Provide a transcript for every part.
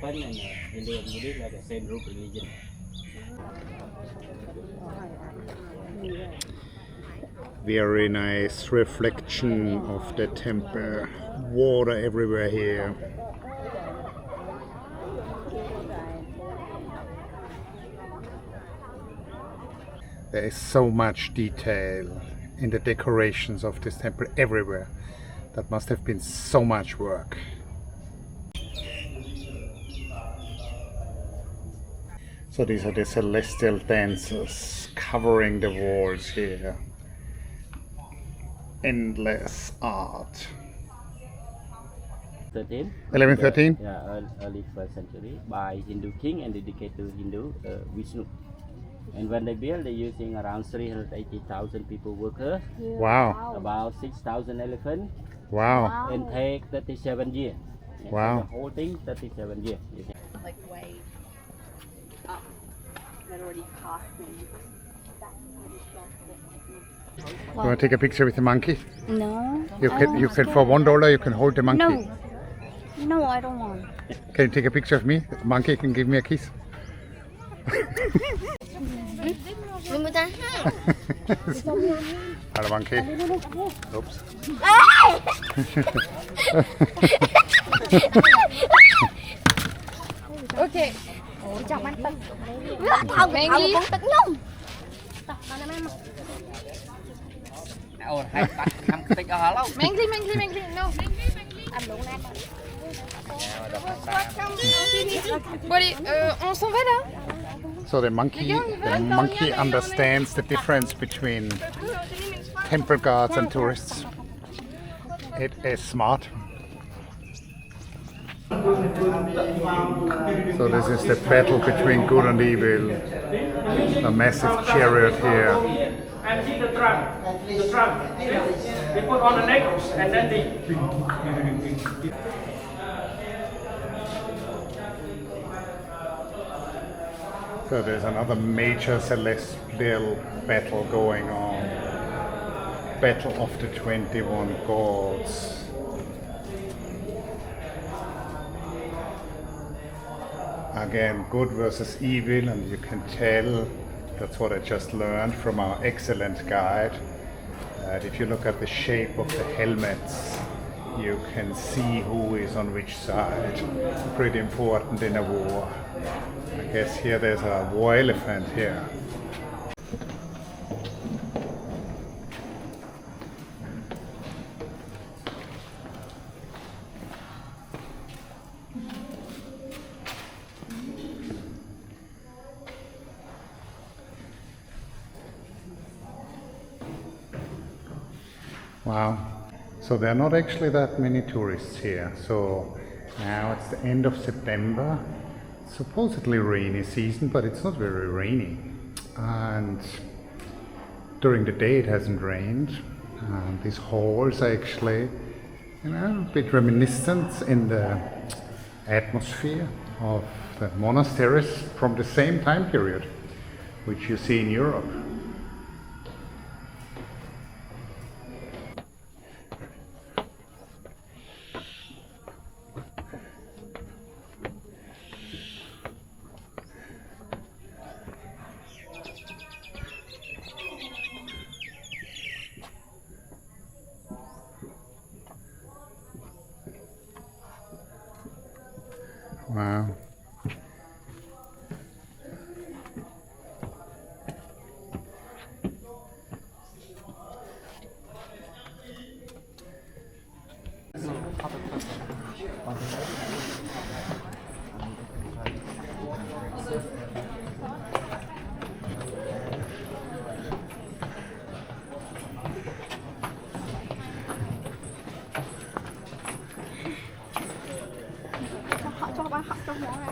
Open and Hindu and Buddhist are the same group religion. Very nice reflection of the temple. Water everywhere here. There is so much detail in the decorations of this temple everywhere. That must have been so much work. So these are the celestial dancers covering the walls here. Endless art. 1113? Yeah, early 1st century by Hindu king and dedicated to Hindu Vishnu. And when they build, they're using around 380,000 people workers. Wow. About 6,000 elephants. Wow. And take 37 years. And Wow. So the whole thing 37 years. Like way up. That already cost me. You want to take a picture with the monkey? No. You can for $1 you can hold the monkey. No. No, I don't want. Can you take a picture of me? The monkey can give me a kiss. Hello monkey. Oops. Okay. Chọc anh Tật. Ông con Tật luôn. Ồ, hay tắt năm cái tích ở lâu. Mang đi, no. Anh luôn nè. Buddy, on s'en va là? So the monkey understands the difference between temple guards and tourists. It is smart. So this is the battle between good and evil. A massive chariot here. And see the trunk, they put on the neck and then they... So there's another major celestial battle going on. Battle of the 21 gods. Again, good versus evil, and you can tell that's what I just learned from our excellent guide. That if you look at the shape of the helmets, you can see who is on which side. Pretty important in a war. I guess here there's a war elephant here. Wow. So there are not actually that many tourists here. So now it's the end of September. Supposedly rainy season, but it's not very rainy. And during the day it hasn't rained. These halls are actually, a bit reminiscent in the atmosphere of the monasteries from the same time period, which you see in Europe. Wow. Họ cho bạn học trong đó này.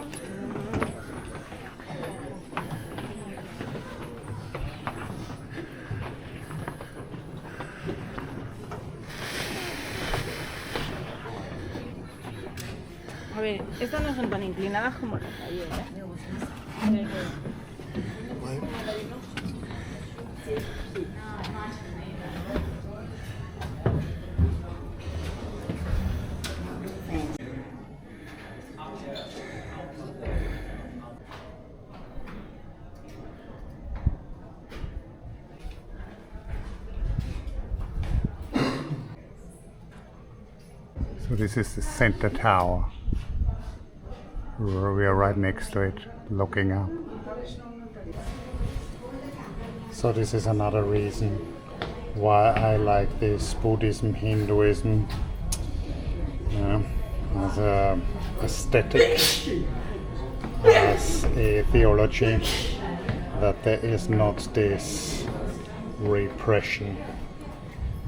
ver, estas no son tan inclinadas como las de ayer, ¿eh? So this is the center tower. We are right next to it, looking up. So this is another reason why I like this Buddhism, Hinduism as a aesthetic, as a theology, that there is not this repression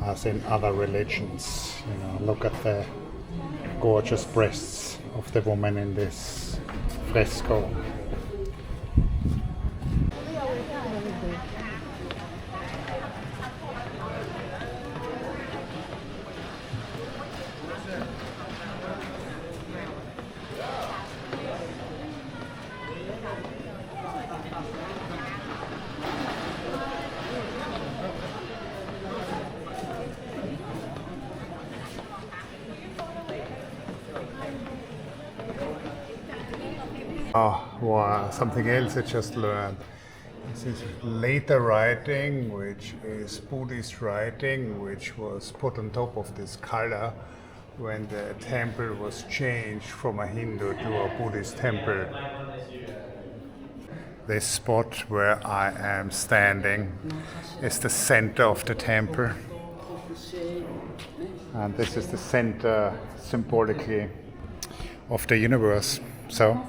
as in other religions. You know, look at the gorgeous breasts of the woman in this fresco. Wow, something else I just learned. This is later writing, which is Buddhist writing, which was put on top of this color when the temple was changed from a Hindu to a Buddhist temple. This spot where I am standing is the center of the temple. And this is the center symbolically of the universe. So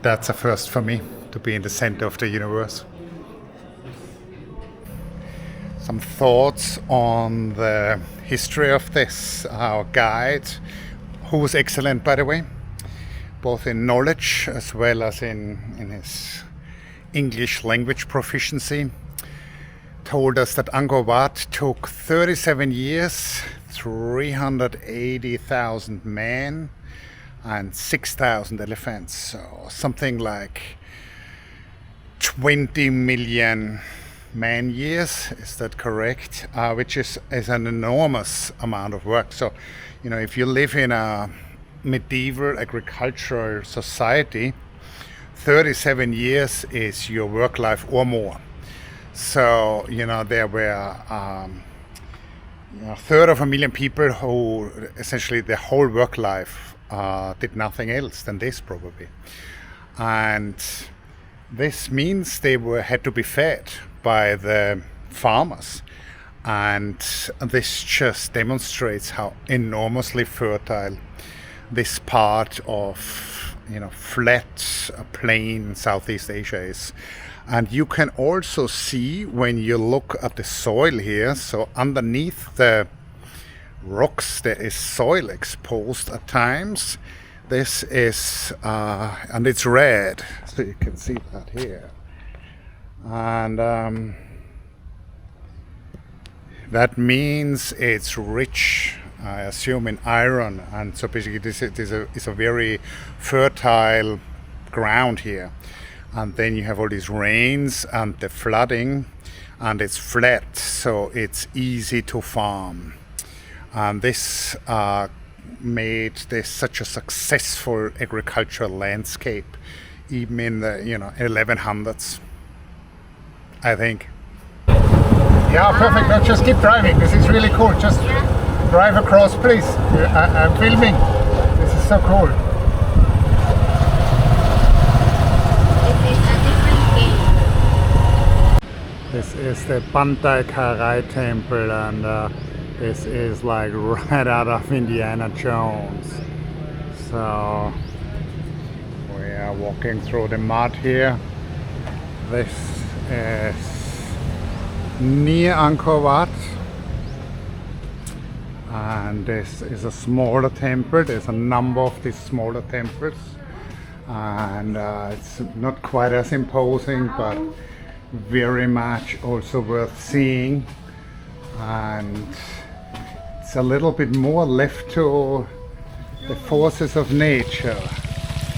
that's a first for me, to be in the center of the universe. Some thoughts on the history of this. Our guide, who was excellent by the way, both in knowledge as well as in his English language proficiency, told us that Angkor Wat took 37 years, 380,000 men, and 6,000 elephants, so something like 20 million man years, is that correct? Which is an enormous amount of work. So, you know, if you live in a medieval agricultural society, 37 years is your work life or more. So, you know, there were a third of a million people who essentially their whole work life did nothing else than this, probably. And this means they had to be fed by the farmers. And this just demonstrates how enormously fertile this part of, you know, flat plain Southeast Asia is. And you can also see when you look at the soil here, so underneath the rocks there is soil exposed at times. This is and it's red, so you can see that here. And that means it's rich, I assume, in iron. And so basically this is a very fertile ground here. And then you have all these rains and the flooding, and it's flat, so it's easy to farm. And this made this such a successful agricultural landscape, even in the 1100s, I think. Yeah, perfect. Now just keep driving. This is really cool. Just drive across, please. I'm filming. This is so cool. This is the Pantai Karai temple, and this is like right out of Indiana Jones. So we are walking through the mud here. This is near Angkor Wat, and this is a smaller temple. There's a number of these smaller temples, and it's not quite as imposing, but very much also worth seeing. And it's a little bit more left to the forces of nature,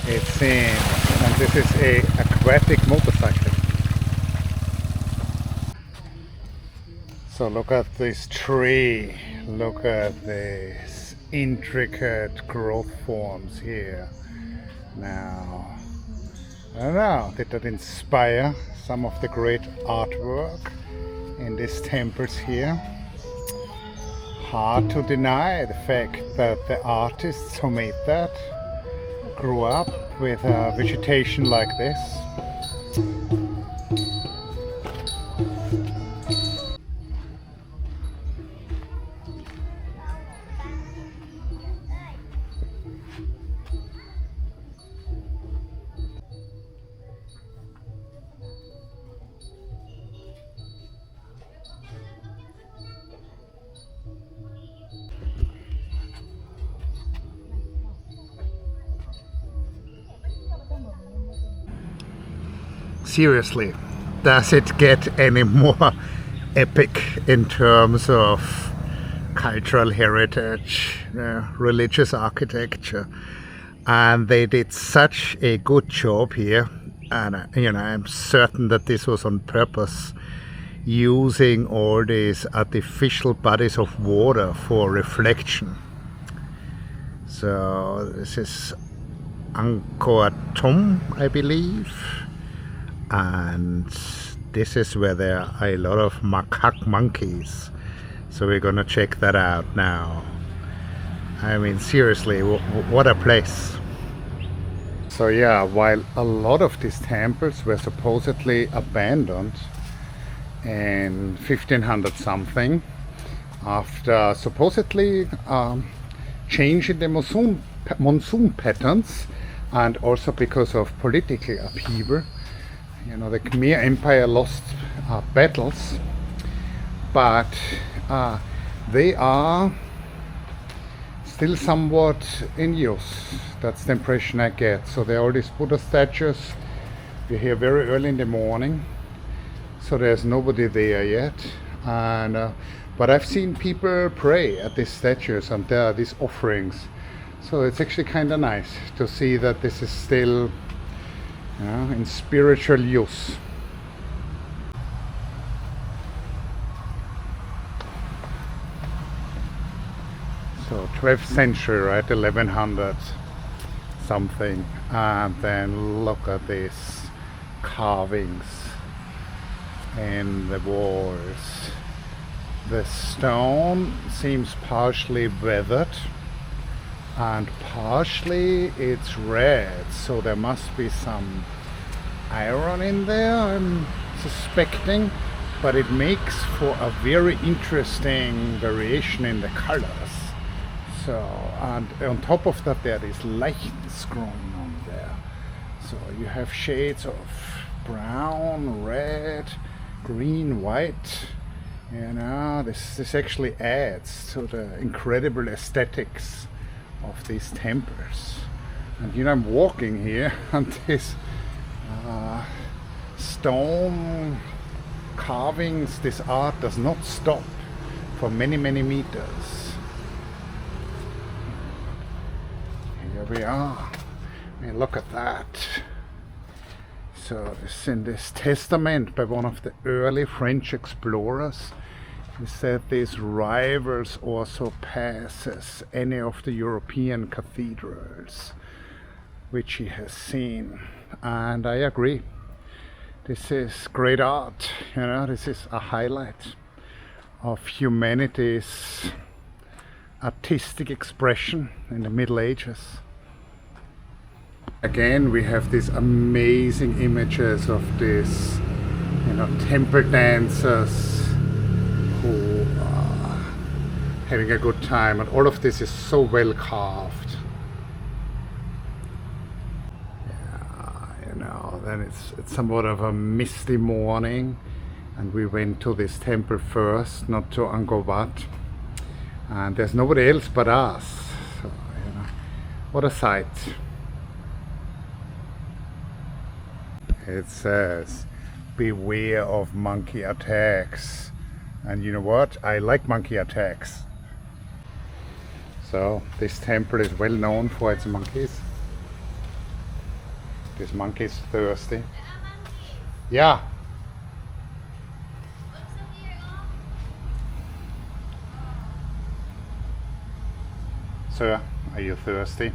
it seems. And this is a aquatic motorcycle. So look at this tree, look at these intricate growth forms here. Now, I don't know, did that inspire some of the great artwork in these temples here? Hard to deny the fact that the artists who made that grew up with vegetation like this. Seriously, does it get any more epic in terms of cultural heritage, religious architecture? And they did such a good job here, and I'm certain that this was on purpose, using all these artificial bodies of water for reflection. So this is Angkor Wat, I believe. And this is where there are a lot of macaque monkeys. So we're gonna check that out now. I mean, seriously, what a place. So yeah, while a lot of these temples were supposedly abandoned in 1500 something, after supposedly changing the monsoon patterns, and also because of political upheaval, the Khmer Empire lost battles, but they are still somewhat in use. That's the impression I get. So there are all these Buddha statues. We're here very early in the morning, so there's nobody there yet. And but I've seen people pray at these statues, and there are these offerings. So it's actually kind of nice to see that this is still in spiritual use. So 12th century, right? 1100 something. And then look at these carvings in the walls. The stone seems partially weathered and partially it's red, so there must be some iron in there, I'm suspecting, but it makes for a very interesting variation in the colors. So, and on top of that there is light growing on there, so you have shades of brown, red, green, white. This actually adds to the incredible aesthetics of these temples. And I'm walking here and this stone carvings, this art does not stop for many meters. Here we are. I mean, look at that. So it's in this testament by one of the early French explorers. He said this rivals or surpasses any of the European cathedrals which he has seen, and I agree. This is great art, this is a highlight of humanity's artistic expression in the Middle Ages. Again, we have these amazing images of these temple dancers who are having a good time, and all of this is so well carved. Then it's somewhat of a misty morning, and we went to this temple first, not to Angkor Wat, and there's nobody else but us. So, what a sight. It says, beware of monkey attacks. And you know what? I like monkey attacks. So this temple is well known for its monkeys. This monkey is thirsty. Yeah. Sir, are you thirsty?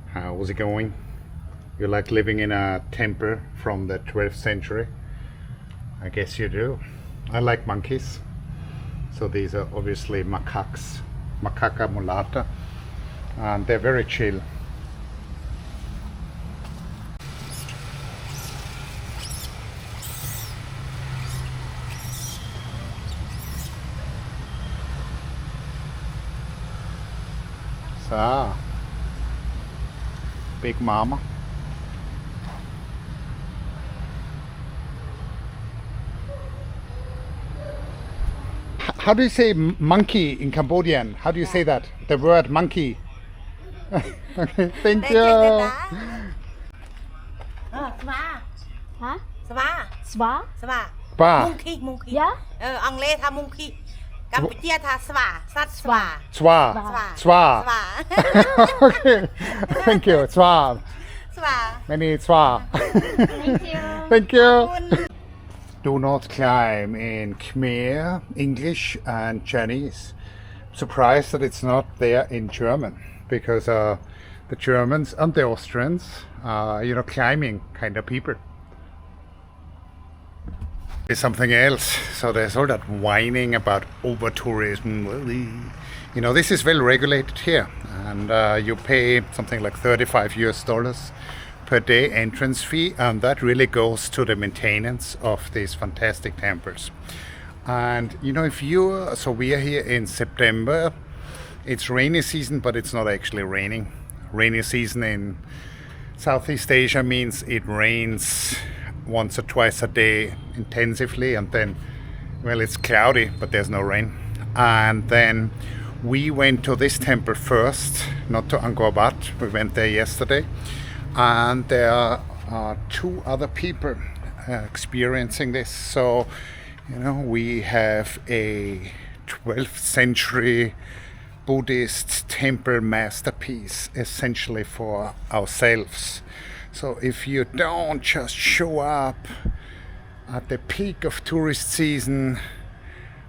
How's it going? You like living in a temple from the 12th century? I guess you do. I like monkeys. So these are obviously macaques, macaca mulata, and they're very chill. So, Big Mama. How do you say monkey in Cambodian? How do you say that? The word monkey. Okay, thank you. Sva. Hả? Sva. Sva? Sva. Ba. Monkey, monkey. Yeah? អង់គ្លេសថា monkey កម្ពុជាថាស្វាសត្វស្វា Swa. ស្វា Swa. Okay, thank you. Swa. ស្វា Many swa. Thank you. Thank you. Do not climb in Khmer, English, and Chinese. Surprised that it's not there in German, because the Germans and the Austrians are, climbing kind of people. It's something else. So there's all that whining about over tourism. This is well regulated here, and you pay something like $35 per day entrance fee, and that really goes to the maintenance of these fantastic temples. And so we are here in September. It's rainy season, but it's not actually raining. Rainy season in Southeast Asia means it rains once or twice a day intensively, and then, well, it's cloudy, but there's no rain. And then we went to this temple first, not to Angkor Wat. We went there yesterday, and there are two other people experiencing this. So, we have a 12th century Buddhist temple masterpiece essentially for ourselves. So if you don't just show up at the peak of tourist season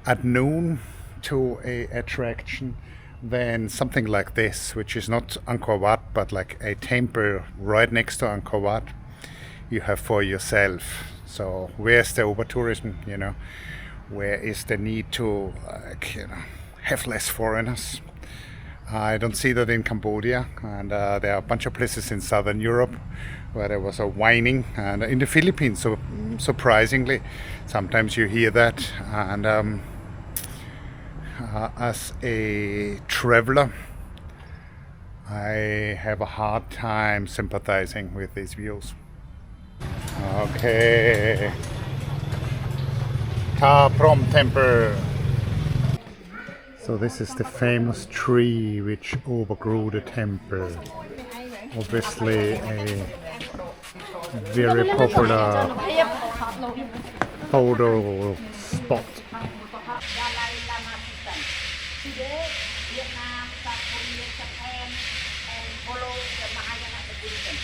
at noon to a attraction, then something like this, which is not Angkor Wat, but like a temple right next to Angkor Wat, you have for yourself. So where's the over tourism, Where is the need to, have less foreigners? I don't see that in Cambodia, and there are a bunch of places in southern Europe where there was a whining, and in the Philippines, so surprisingly, sometimes you hear that. And as a traveler, I have a hard time sympathizing with these views. Okay, Ta Prom Temple. So this is the famous tree which overgrew the temple. Obviously a very popular photo spot. Today, Vietnam, South Korea, Japan, and follow the Mahayana tradition.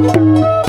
Thank you.